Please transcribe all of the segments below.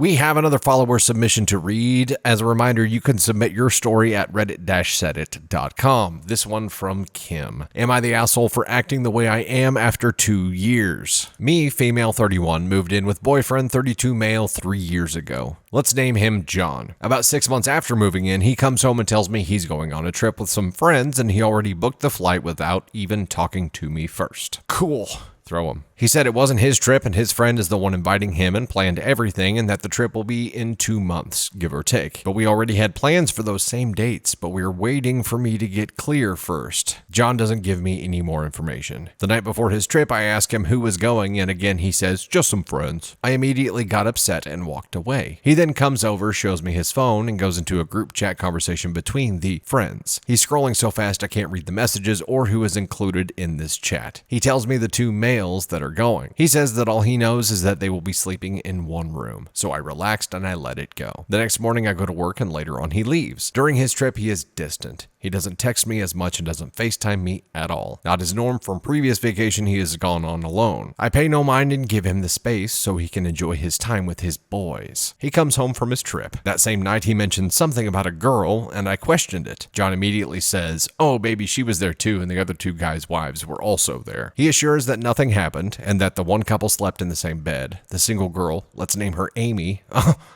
We have another follower submission to read. As a reminder, you can submit your story at reddit-saidit.com. This one from Kim. Am I the asshole for acting the way I am after 2 years? Me, female 31, moved in with boyfriend 32 male 3 years ago. Let's name him John. About 6 months after moving in, he comes home and tells me he's going on a trip with some friends and he already booked the flight without even talking to me first. Cool. Throw him. He said it wasn't his trip and his friend is the one inviting him and planned everything and that the trip will be in 2 months, give or take. But we already had plans for those same dates, but we were waiting for me to get clear first. John doesn't give me any more information. The night before his trip, I asked him who was going and again he says, just some friends. I immediately got upset and walked away. He then comes over, shows me his phone and goes into a group chat conversation between the friends. He's scrolling so fast I can't read the messages or who is included in this chat. He tells me the 2 males that are going. He says that all he knows is that they will be sleeping in one room. So I relaxed and I let it go. The next morning I go to work and later on he leaves. During his trip he is distant. He doesn't text me as much and doesn't FaceTime me at all. Not his norm from previous vacation, he has gone on alone. I pay no mind and give him the space so he can enjoy his time with his boys. He comes home from his trip. That same night he mentioned something about a girl and I questioned it. John immediately says, oh baby, she was there too and the other 2 guys' wives were also there. He assures that nothing happened and that the one couple slept in the same bed. The single girl, let's name her Amy.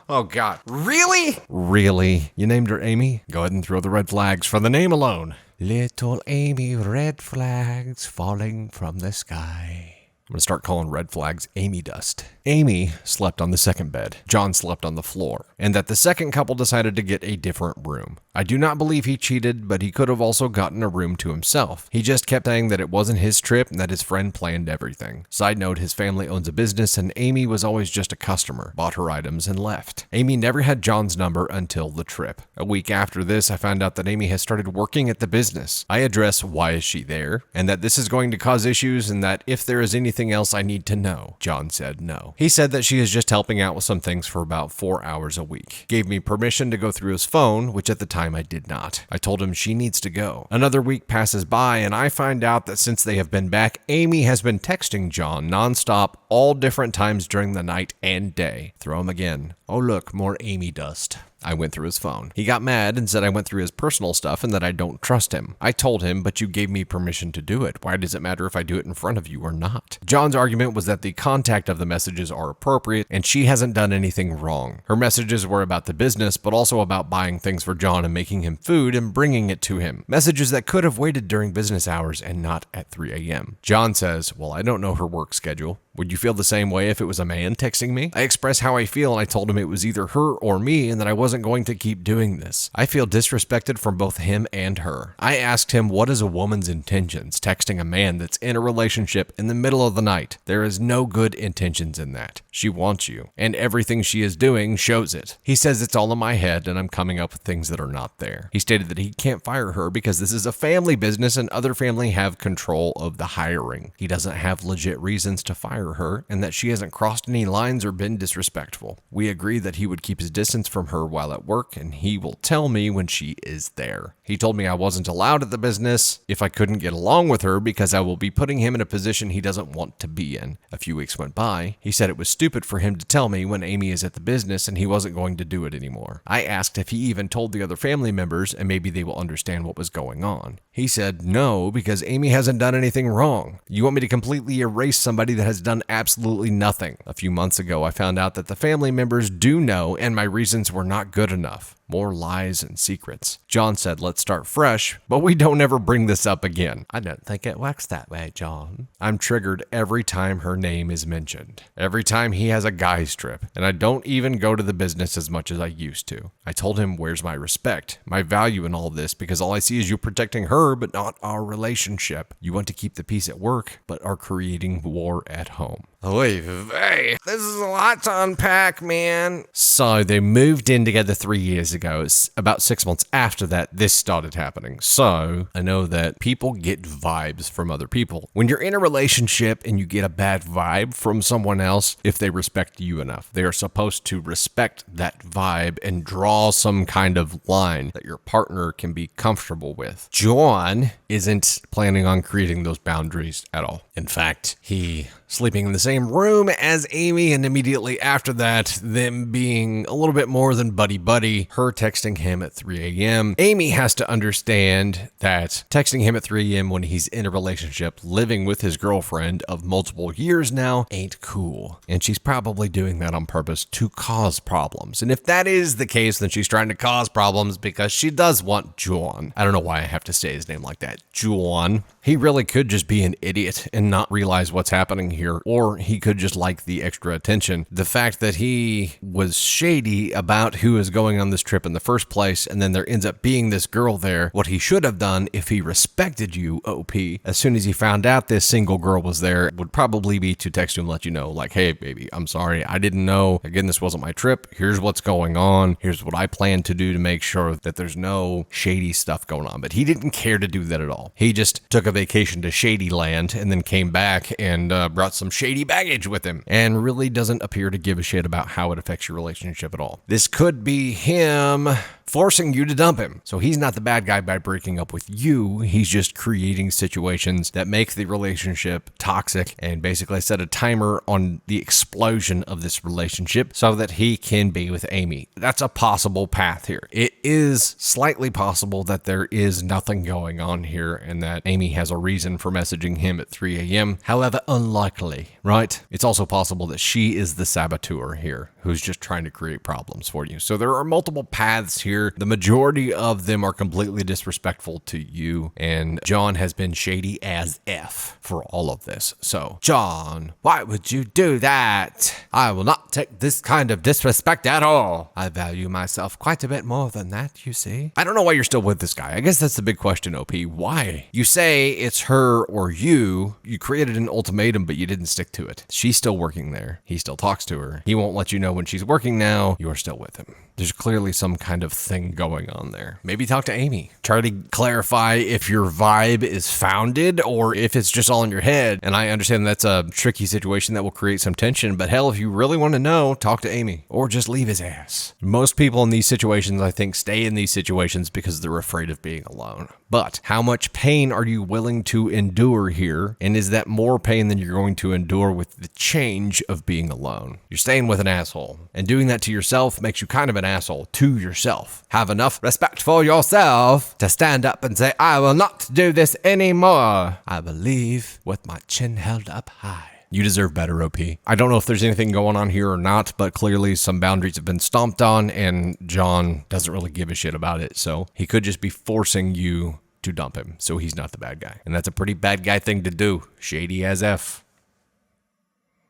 Oh God. Really? Really? You named her Amy? Go ahead and throw the red flags for the name alone. Little Amy, red flags falling from the sky. I'm going to start calling red flags Amy dust. Amy slept on the second bed. John slept on the floor. And that the second couple decided to get a different room. I do not believe he cheated, but he could have also gotten a room to himself. He just kept saying that it wasn't his trip and that his friend planned everything. Side note, his family owns a business and Amy was always just a customer, bought her items and left. Amy never had John's number until the trip. A week after this, I found out that Amy has started working at the business. I address why is she there and that this is going to cause issues and that if there is anything else I need to know. John said no. He said that she is just helping out with some things for about 4 hours a week. Gave me permission to go through his phone, which at the time I did not. I told him she needs to go. Another week passes by and I find out that since they have been back, Amy has been texting John nonstop all different times during the night and day. Throw him again. Oh look, more Amy dust. I went through his phone. He got mad and said I went through his personal stuff and that I don't trust him. I told him, but you gave me permission to do it. Why does it matter if I do it in front of you or not? John's argument was that the contact of the messages are appropriate and she hasn't done anything wrong. Her messages were about the business, but also about buying things for John and making him food and bringing it to him. Messages that could have waited during business hours and not at 3 a.m. John says, well, I don't know her work schedule. Would you feel the same way if it was a man texting me? I expressed how I feel and I told him it was either her or me and that I wasn't going to keep doing this. I feel disrespected from both him and her. I asked him what is a woman's intentions texting a man that's in a relationship in the middle of the night. There is no good intentions in that. She wants you and everything she is doing shows it. He says it's all in my head and I'm coming up with things that are not there. He stated that he can't fire her because this is a family business and other family have control of the hiring. He doesn't have legit reasons to fire her and that she hasn't crossed any lines or been disrespectful. We agree that he would keep his distance from her while at work and he will tell me when she is there. He told me I wasn't allowed at the business if I couldn't get along with her because I will be putting him in a position he doesn't want to be in. A few weeks went by. He said it was stupid for him to tell me when Amy is at the business and he wasn't going to do it anymore. I asked if he even told the other family members and maybe they will understand what was going on. He said no because Amy hasn't done anything wrong. You want me to completely erase somebody that has done absolutely nothing. A few months ago, I found out that the family members do know and my reasons were not good enough. More lies and secrets. John said, let's start fresh, but we don't ever bring this up again. I don't think it works that way, John. I'm triggered every time her name is mentioned. Every time he has a guy's trip, and I don't even go to the business as much as I used to. I told him, where's my respect, my value in all this, because all I see is you protecting her, but not our relationship. You want to keep the peace at work, but are creating war at home. Oy vey. This is a lot to unpack, man. So they moved in together 3 years ago. It's about 6 months after that, this started happening. So I know that people get vibes from other people. When you're in a relationship and you get a bad vibe from someone else, if they respect you enough, they are supposed to respect that vibe and draw some kind of line that your partner can be comfortable with. John isn't planning on creating those boundaries at all. In fact, he sleeping in the same same room as Amy, and immediately after that, them being a little bit more than buddy-buddy, her texting him at 3 a.m. Amy has to understand that texting him at 3 a.m. when he's in a relationship, living with his girlfriend of multiple years now, ain't cool. And she's probably doing that on purpose to cause problems. And if that is the case, then she's trying to cause problems because she does want John. I don't know why I have to say his name like that. John. He really could just be an idiot and not realize what's happening here, or he could just like the extra attention. The fact that he was shady about who is going on this trip in the first place, and then there ends up being this girl there, what he should have done if he respected you, OP, as soon as he found out this single girl was there, would probably be to text you and let you know, like, hey, baby, I'm sorry, I didn't know. Again, this wasn't my trip. Here's what's going on. Here's what I plan to do to make sure that there's no shady stuff going on. But he didn't care to do that at all. He just took a vacation to Shady Land and then came back and brought some shady baggage with him and really doesn't appear to give a shit about how it affects your relationship at all. This could be him forcing you to dump him. So he's not the bad guy by breaking up with you. He's just creating situations that make the relationship toxic and basically set a timer on the explosion of this relationship so that he can be with Amy. That's a possible path here. It is slightly possible that there is nothing going on here and that Amy has a reason for messaging him at 3 a.m. However, unlikely, right? It's also possible that she is the saboteur here who's just trying to create problems for you. So there are multiple paths here. The majority of them are completely disrespectful to you, and John has been shady as F for all of this. So, John, why would you do that? I will not take this kind of disrespect at all. I value myself quite a bit more than that, you see. I don't know why you're still with this guy. I guess that's the big question, OP. Why? You say it's her or you. You created an ultimatum, but you didn't stick to it. She's still working there. He still talks to her. He won't let you know when she's working now. You're still with him. There's clearly some kind of thing going on there. Maybe talk to Amy. Try to clarify if your vibe is founded or if it's just all in your head. And I understand that's a tricky situation that will create some tension, but hell, if you really want to know, talk to Amy or just leave his ass. Most people in these situations, I think, stay in these situations because they're afraid of being alone. But how much pain are you willing to endure here? And is that more pain than you're going to endure with the change of being alone? You're staying with an asshole, and doing that to yourself makes you kind of an asshole to yourself. Have enough respect for yourself to stand up and say, I will not do this anymore. I will leave with my chin held up high. You deserve better, OP. I don't know if there's anything going on here or not, but clearly some boundaries have been stomped on, and John doesn't really give a shit about it. So he could just be forcing you to dump him. So he's not the bad guy. And that's a pretty bad guy thing to do. Shady as F.